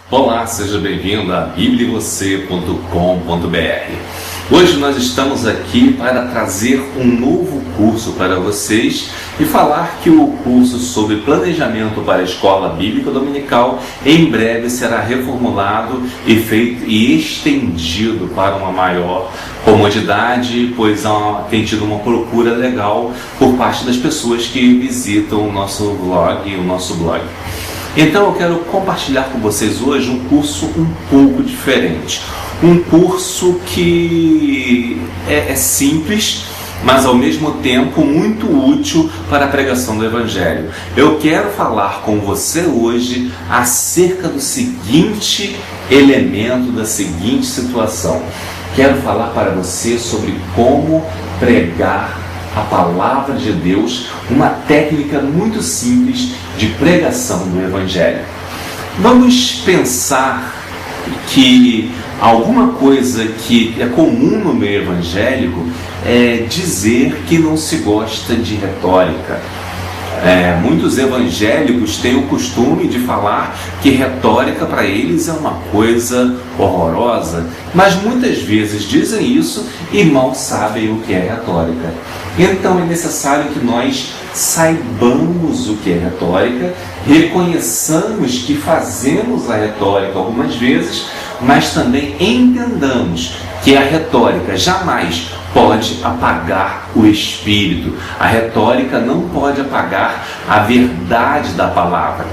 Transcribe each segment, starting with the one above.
Olá, seja bem-vindo a bibliavocê.com.br. Hoje nós estamos aqui para trazer um novo curso para vocês e falar que o curso sobre planejamento para a escola bíblica dominical em breve será reformulado e feito e estendido para uma maior comodidade, pois tem tido uma procura legal por parte das pessoas que visitam o nosso blog. Então eu quero compartilhar com vocês hoje um curso um pouco diferente. Um curso que é simples, mas ao mesmo tempo muito útil para a pregação do Evangelho. Eu quero falar com você hoje acerca do seguinte elemento, da seguinte situação. Quero falar para você sobre como pregar a palavra de Deus, uma técnica muito simples de pregação do Evangelho. Vamos pensar que alguma coisa que é comum no meio evangélico é dizer que não se gosta de retórica. Muitos evangélicos têm o costume de falar que retórica para eles é uma coisa horrorosa, mas muitas vezes dizem isso e mal sabem o que é retórica. Então é necessário que nós saibamos o que é retórica, reconheçamos que fazemos a retórica algumas vezes, mas também entendamos que a retórica jamais pode apagar o espírito. A retórica não pode apagar a verdade da palavra.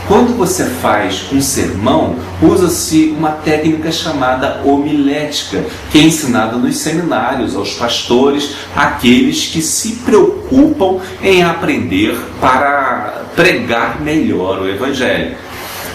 Quando você faz um sermão, usa-se uma técnica chamada homilética, que é ensinada nos seminários aos pastores, aqueles que se preocupam em aprender para pregar melhor o Evangelho.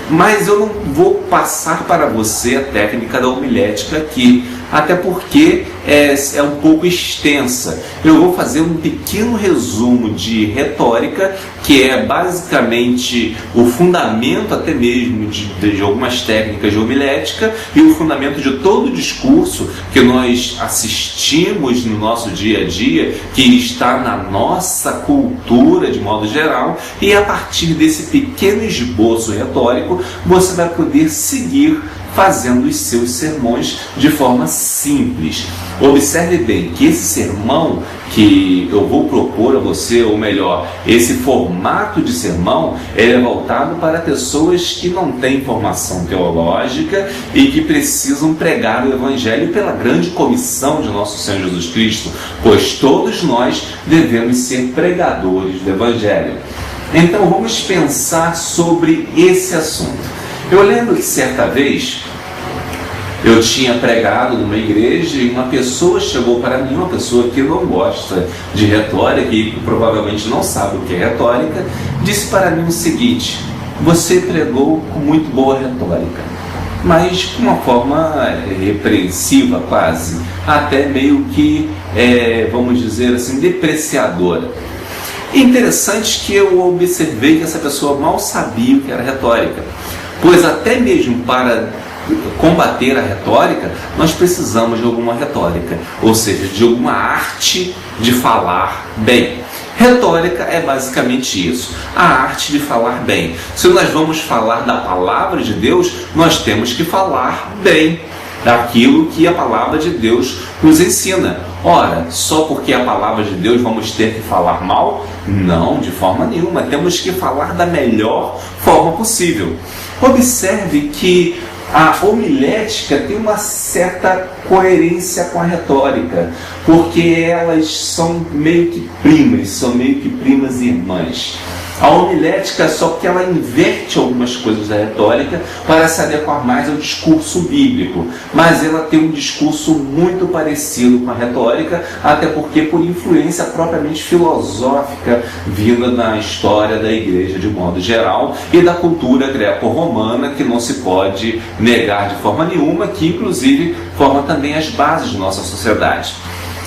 Mas eu não vou passar para você a técnica da homilética aqui, até porque é um pouco extensa. Eu vou fazer um pequeno resumo de retórica, que é basicamente o fundamento até mesmo de algumas técnicas de homilética e o fundamento de todo o discurso que nós assistimos no nosso dia a dia, que está na nossa cultura de modo geral, e a partir desse pequeno esboço retórico você vai poder seguir fazendo os seus sermões de forma simples. Observe bem que esse sermão que eu vou propor a você, ou melhor, esse formato de sermão, ele é voltado para pessoas que não têm formação teológica e que precisam pregar o Evangelho pela grande comissão de nosso Senhor Jesus Cristo, pois todos nós devemos ser pregadores do Evangelho. Então vamos pensar sobre esse assunto. Eu lembro que certa vez eu tinha pregado numa igreja e uma pessoa chegou para mim, uma pessoa que não gosta de retórica e que provavelmente não sabe o que é retórica, disse para mim o seguinte: você pregou com muito boa retórica, mas de uma forma repreensiva quase, até meio que, vamos dizer assim, depreciadora. Interessante que eu observei que essa pessoa mal sabia o que era retórica, pois até mesmo para combater a retórica, nós precisamos de alguma retórica, ou seja, de alguma arte de falar bem. Retórica é basicamente isso, a arte de falar bem. Se nós vamos falar da palavra de Deus, nós temos que falar bem daquilo que a palavra de Deus nos ensina. Ora, só porque a palavra de Deus vamos ter que falar mal? Não, de forma nenhuma. Temos que falar da melhor forma possível. Observe que a homilética tem uma certa coerência com a retórica, porque elas são meio que primas e irmãs. A homilética é só porque ela inverte algumas coisas da retórica para se adequar mais ao discurso bíblico, mas ela tem um discurso muito parecido com a retórica, até porque por influência propriamente filosófica vinda na história da igreja de modo geral e da cultura greco-romana, que não se pode negar de forma nenhuma, que inclusive forma também as bases de nossa sociedade.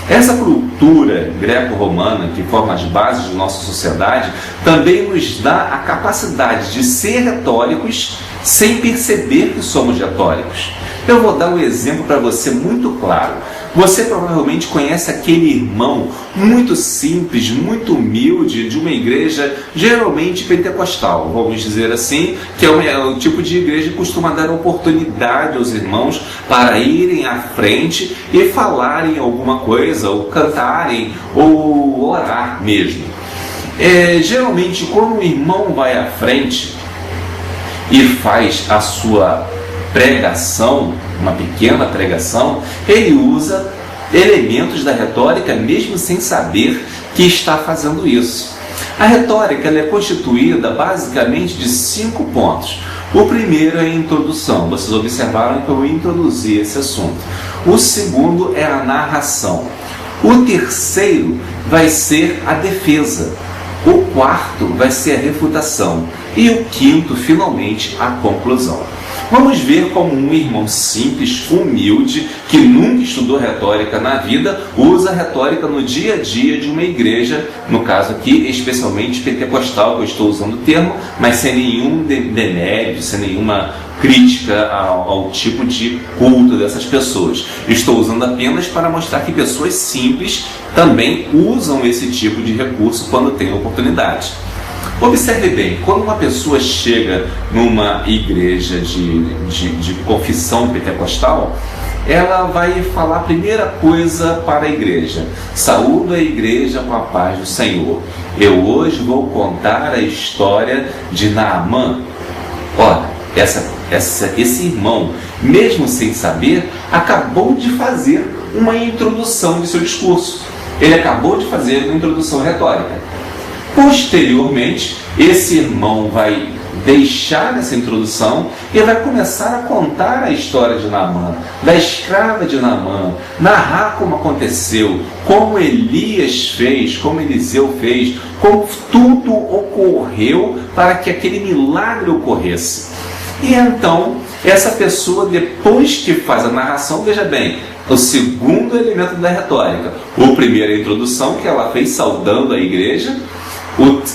Essa cultura greco-romana, que forma as bases de nossa sociedade, também nos dá a capacidade de ser retóricos sem perceber que somos retóricos. Eu vou dar um exemplo para você muito claro. Você provavelmente conhece aquele irmão muito simples, muito humilde, de uma igreja geralmente pentecostal, vamos dizer assim, que é o tipo de igreja que costuma dar oportunidade aos irmãos para irem à frente e falarem alguma coisa, ou cantarem, ou orar mesmo. Geralmente, quando o irmão vai à frente e faz a sua pregação, uma pequena pregação, ele usa elementos da retórica mesmo sem saber que está fazendo isso. A retórica ela é constituída basicamente de 5 pontos. O primeiro é a introdução. Vocês observaram que eu introduzi esse assunto. O segundo é a narração. O terceiro vai ser a defesa. O quarto vai ser a refutação. E o quinto, finalmente, a conclusão. Vamos ver como um irmão simples, humilde, que nunca estudou retórica na vida, usa a retórica no dia a dia de uma igreja, no caso aqui, especialmente pentecostal, que eu estou usando o termo, mas sem nenhum demérito, sem nenhuma crítica ao tipo de culto dessas pessoas. Estou usando apenas para mostrar que pessoas simples também usam esse tipo de recurso quando tem oportunidade. Observe bem, quando uma pessoa chega numa igreja de confissão pentecostal, ela vai falar a primeira coisa para a igreja: saúdo a igreja com a paz do Senhor. Eu hoje vou contar a história de Naamã. Ora, esse irmão, mesmo sem saber, acabou de fazer uma introdução de seu discurso. Ele acabou de fazer uma introdução retórica. Posteriormente, esse irmão vai deixar essa introdução e vai começar a contar a história de Naamã, da escrava de Naamã, narrar como aconteceu, como Elias fez, como Eliseu fez, como tudo ocorreu para que aquele milagre ocorresse. E então, essa pessoa, depois que faz a narração, veja bem, o segundo elemento da retórica. O primeiro é a introdução, que ela fez saudando a igreja.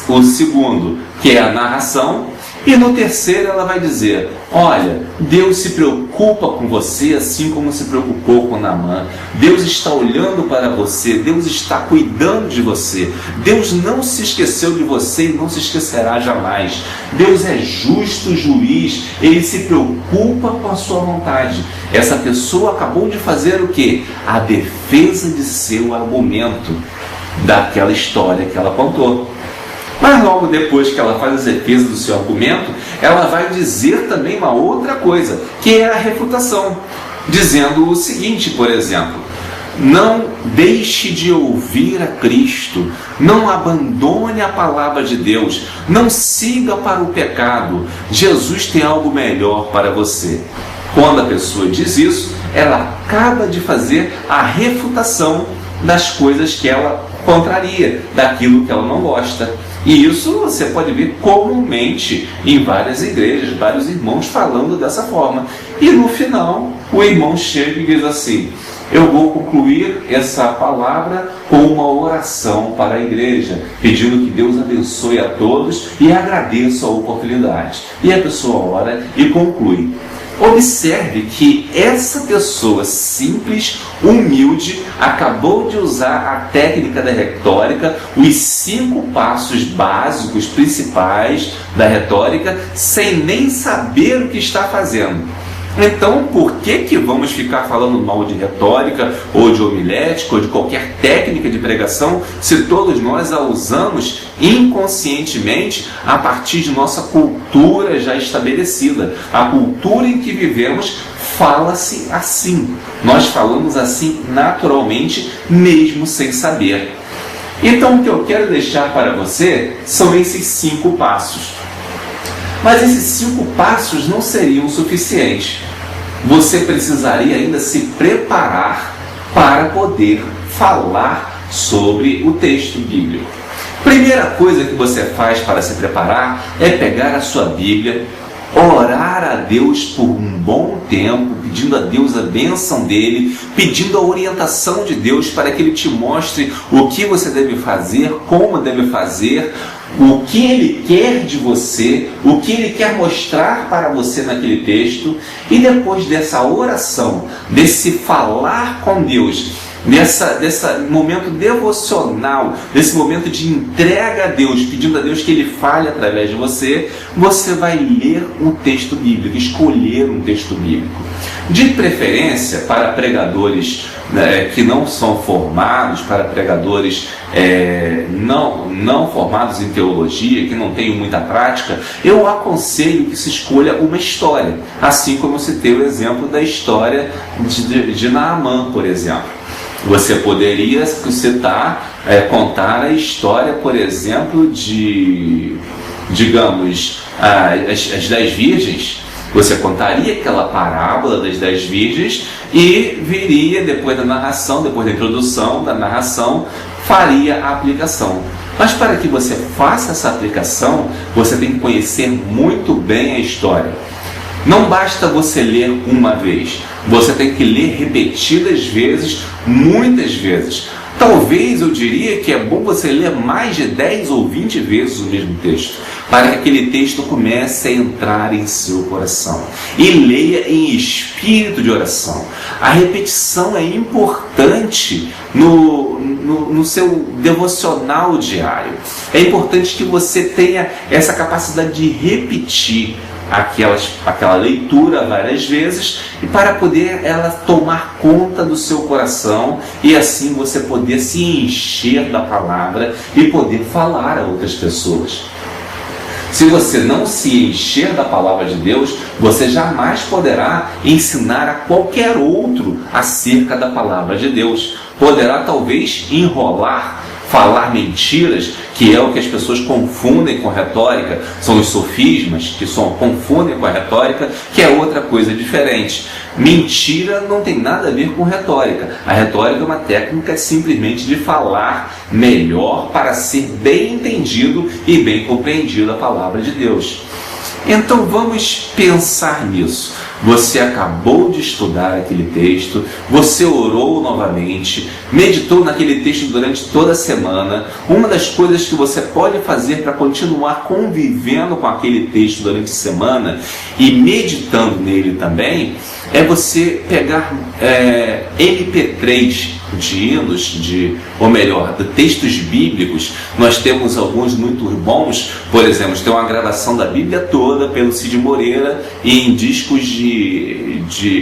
O segundo, que é a narração. E no terceiro ela vai dizer: olha, Deus se preocupa com você assim como se preocupou com Naamã. Deus está olhando para você, Deus está cuidando de você. Deus não se esqueceu de você e não se esquecerá jamais. Deus é justo juiz, Ele se preocupa com a sua vontade. Essa pessoa acabou de fazer o quê? A defesa de seu argumento, daquela história que ela contou. Mas logo depois que ela faz a defesa do seu argumento, ela vai dizer também uma outra coisa, que é a refutação, dizendo o seguinte, por exemplo: não deixe de ouvir a Cristo, não abandone a palavra de Deus, não siga para o pecado, Jesus tem algo melhor para você. Quando a pessoa diz isso, ela acaba de fazer a refutação das coisas que ela contraria, daquilo que ela não gosta. E isso você pode ver comumente em várias igrejas, vários irmãos falando dessa forma. E no final, o irmão chega e diz assim: eu vou concluir essa palavra com uma oração para a igreja, pedindo que Deus abençoe a todos e agradeço a oportunidade. E a pessoa ora e conclui. Observe que essa pessoa simples, humilde, acabou de usar a técnica da retórica, os 5 passos básicos, principais da retórica, sem nem saber o que está fazendo. Então, por que vamos ficar falando mal de retórica, ou de homilética, ou de qualquer técnica de pregação, se todos nós a usamos inconscientemente a partir de nossa cultura já estabelecida? A cultura em que vivemos fala-se assim. Nós falamos assim naturalmente, mesmo sem saber. Então, o que eu quero deixar para você são esses 5 passos. Mas esses 5 passos não seriam suficientes. Você precisaria ainda se preparar para poder falar sobre o texto bíblico. Primeira coisa que você faz para se preparar é pegar a sua Bíblia, orar a Deus por um bom tempo, pedindo a Deus a bênção dele, pedindo a orientação de Deus para que ele te mostre o que você deve fazer, como deve fazer, o que ele quer de você, o que ele quer mostrar para você naquele texto, e depois dessa oração, desse falar com Deus, desse momento devocional, desse momento de entrega a Deus, pedindo a Deus que Ele fale através de você, você vai ler um texto bíblico, escolher um texto bíblico. De preferência, para pregadores que não são formados, para pregadores não formados em teologia, que não têm muita prática, eu aconselho que se escolha uma história, assim como eu citei o exemplo da história de Naamã, por exemplo. Você poderia citar, contar a história, por exemplo, digamos, as 10 virgens. Você contaria aquela parábola das 10 virgens e viria, depois da narração, depois da introdução da narração, faria a aplicação. Mas para que você faça essa aplicação, você tem que conhecer muito bem a história. Não basta você ler uma vez, você tem que ler repetidas vezes, muitas vezes. Talvez eu diria que é bom você ler mais de 10 ou 20 vezes o mesmo texto, para que aquele texto comece a entrar em seu coração. E leia em espírito de oração. A repetição é importante no seu devocional diário. É importante que você tenha essa capacidade de repetir aquela leitura várias vezes, e para poder ela tomar conta do seu coração, e assim você poder se encher da palavra e poder falar a outras pessoas. Se você não se encher da palavra de Deus, você jamais poderá ensinar a qualquer outro acerca da palavra de Deus. Poderá talvez enrolar, falar mentiras, que é o que as pessoas confundem com retórica, são os sofismas que confundem com a retórica, que é outra coisa diferente. Mentira não tem nada a ver com retórica. A retórica é uma técnica simplesmente de falar melhor para ser bem entendido e bem compreendido a palavra de Deus. Então vamos pensar nisso. Você acabou de estudar aquele texto, você orou novamente, meditou naquele texto durante toda a semana. Uma das coisas que você pode fazer para continuar convivendo com aquele texto durante a semana e meditando nele também, é você pegar MP3 de hinos, de textos bíblicos. Nós temos alguns muito bons, por exemplo, tem uma gravação da Bíblia toda pelo Cid Moreira em discos de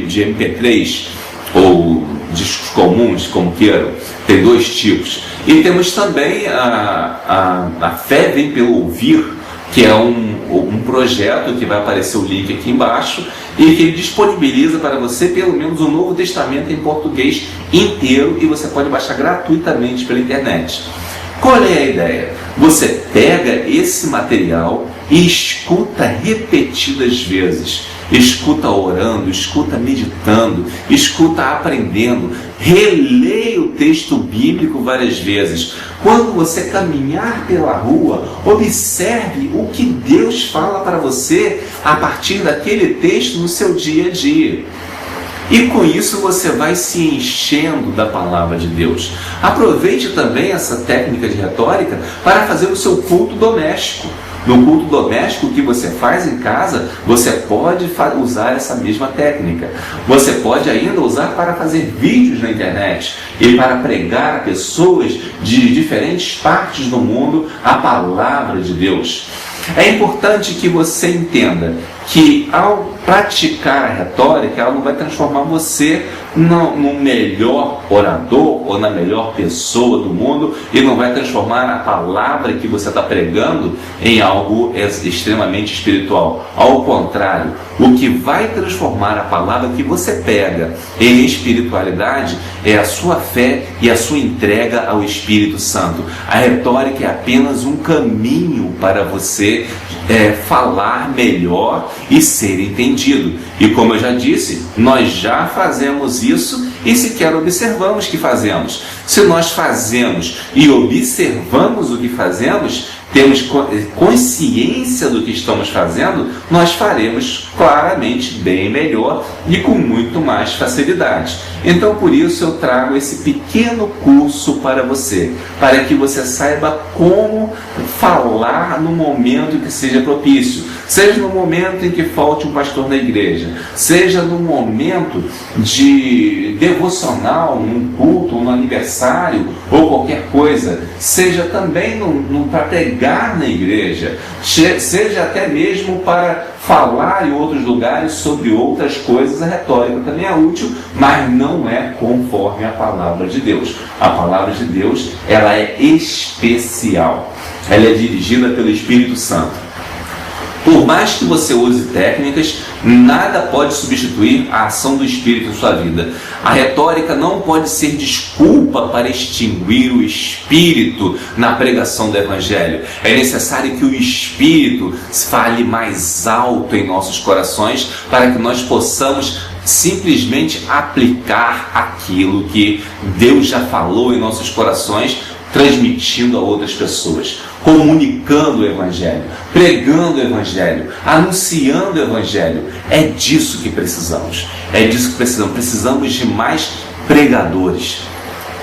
MP3, ou discos comuns, como queiram. Tem 2 tipos. E temos também a Fé Vem Pelo Ouvir, que é um projeto que vai aparecer o link aqui embaixo, e que ele disponibiliza para você pelo menos o Novo Testamento em português inteiro, e você pode baixar gratuitamente pela internet. Qual é a ideia? Você pega esse material e escuta repetidas vezes. Escuta orando, escuta meditando, escuta aprendendo, releia o texto bíblico várias vezes. Quando você caminhar pela rua, observe o que Deus fala para você a partir daquele texto no seu dia a dia. E com isso você vai se enchendo da palavra de Deus. Aproveite também essa técnica de retórica para fazer o seu culto doméstico. No culto doméstico que você faz em casa, você pode usar essa mesma técnica. Você pode ainda usar para fazer vídeos na internet e para pregar a pessoas de diferentes partes do mundo a palavra de Deus. É importante que você entenda que ao praticar a retórica, ela não vai transformar você no melhor orador ou na melhor pessoa do mundo, e não vai transformar a palavra que você está pregando em algo extremamente espiritual. Ao contrário, o que vai transformar a palavra que você pega em espiritualidade é a sua fé e a sua entrega ao Espírito Santo. A retórica é apenas um caminho para você falar melhor e ser entendido. E como eu já disse, nós já fazemos isso e sequer observamos que fazemos. Se nós fazemos e observamos o que fazemos, temos consciência do que estamos fazendo, nós faremos claramente bem melhor e com muito mais facilidade. Então, por isso eu trago esse pequeno curso para você, para que você saiba como falar no momento que seja propício, seja no momento em que falte um pastor na igreja, seja no momento de devocional, num culto, num aniversário ou qualquer coisa, seja também para pregar na igreja, seja até mesmo para falar em outros lugares sobre outras coisas. A retórica também é útil, mas não é conforme a palavra de Deus. A palavra de Deus, ela é especial. Ela é dirigida pelo Espírito Santo. Por mais que você use técnicas, nada pode substituir a ação do Espírito em sua vida. A retórica não pode ser desculpa para extinguir o Espírito na pregação do Evangelho. É necessário que o Espírito fale mais alto em nossos corações para que nós possamos simplesmente aplicar aquilo que Deus já falou em nossos corações, transmitindo a outras pessoas, comunicando o Evangelho, pregando o Evangelho, anunciando o Evangelho. É disso que precisamos. É disso que precisamos. Precisamos de mais pregadores.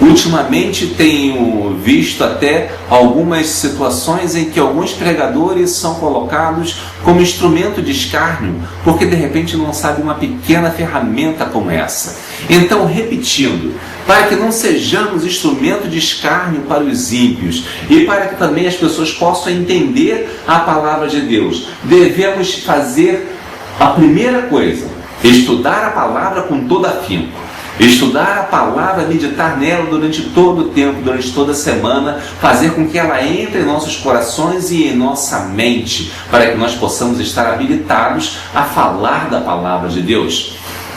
Ultimamente tenho visto até algumas situações em que alguns pregadores são colocados como instrumento de escárnio, porque de repente não sabe uma pequena ferramenta como essa. Então, repetindo, para que não sejamos instrumento de escárnio para os ímpios e para que também as pessoas possam entender a palavra de Deus, devemos fazer a primeira coisa: estudar a palavra com todo afinco. Estudar a palavra, meditar nela durante todo o tempo, durante toda a semana, fazer com que ela entre em nossos corações e em nossa mente, para que nós possamos estar habilitados a falar da palavra de Deus.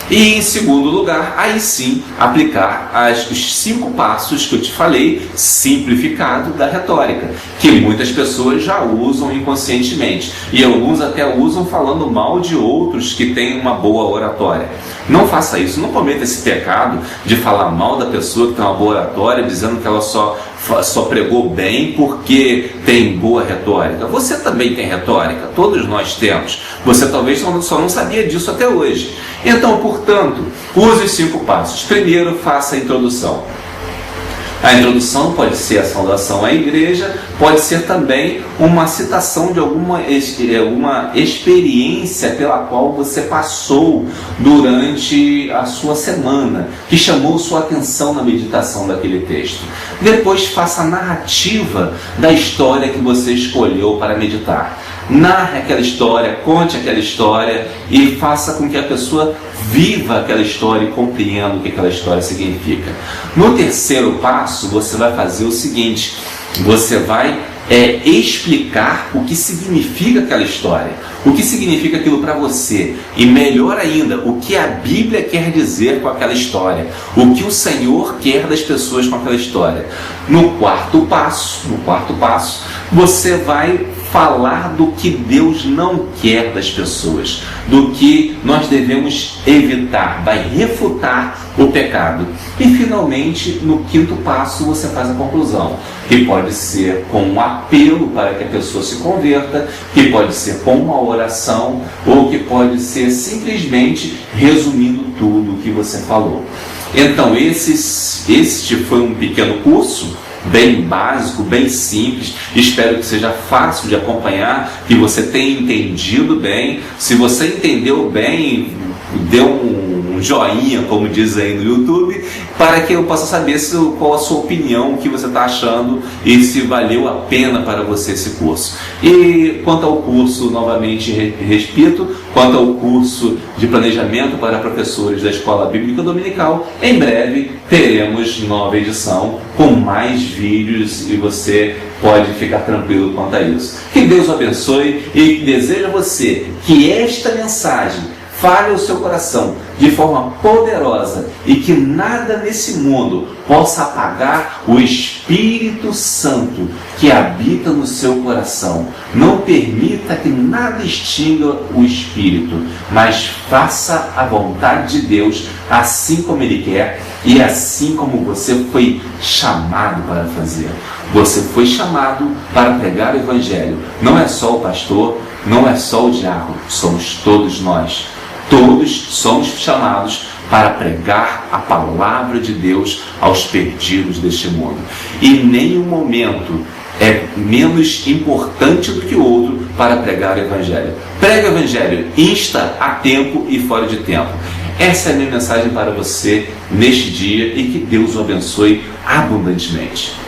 E em segundo lugar, aí sim, aplicar os 5 passos que eu te falei, simplificado, da retórica, que muitas pessoas já usam inconscientemente, e alguns até usam falando mal de outros que têm uma boa oratória. Não faça isso, não cometa esse pecado de falar mal da pessoa que tem uma boa oratória, dizendo que ela só pregou bem porque tem boa retórica. Você também tem retórica, todos nós temos. Você talvez só não sabia disso até hoje. Então, portanto, use os 5 passos. Primeiro, faça a introdução. A introdução pode ser a saudação à igreja, pode ser também uma citação de alguma experiência pela qual você passou durante a sua semana, que chamou sua atenção na meditação daquele texto. Depois faça a narrativa da história que você escolheu para meditar. Narre aquela história, conte aquela história e faça com que a pessoa viva aquela história e compreenda o que aquela história significa. No terceiro passo, você vai fazer o seguinte: você vai explicar o que significa aquela história, o que significa aquilo para você, e melhor ainda, o que a Bíblia quer dizer com aquela história, o que o Senhor quer das pessoas com aquela história. No quarto passo, você vai falar do que Deus não quer das pessoas, do que nós devemos evitar, vai refutar o pecado. E finalmente, no quinto passo, você faz a conclusão, que pode ser com um apelo para que a pessoa se converta, que pode ser com uma oração, ou que pode ser simplesmente resumindo tudo o que você falou. Então, este foi um pequeno curso, bem básico, bem simples. Espero que seja fácil de acompanhar, que você tenha entendido bem. Se você entendeu bem, dê um joinha, como diz aí no YouTube, para que eu possa saber qual a sua opinião, o que você está achando e se valeu a pena para você esse curso. E quanto ao curso, novamente repito, quanto ao curso de planejamento para professores da Escola Bíblica Dominical, em breve teremos nova edição com mais vídeos e você pode ficar tranquilo quanto a isso. Que Deus o abençoe e desejo a você que esta mensagem fale ao seu coração de forma poderosa e que nada nesse mundo possa apagar o Espírito Santo que habita no seu coração. Não permita que nada extinga o Espírito, mas faça a vontade de Deus assim como Ele quer e assim como você foi chamado para fazer. Você foi chamado para pregar o Evangelho. Não é só o pastor, não é só o diácono, somos todos nós. Todos somos chamados para pregar a palavra de Deus aos perdidos deste mundo. E nenhum momento é menos importante do que o outro para pregar o Evangelho. Pregue o Evangelho, insta a tempo e fora de tempo. Essa é a minha mensagem para você neste dia e que Deus o abençoe abundantemente.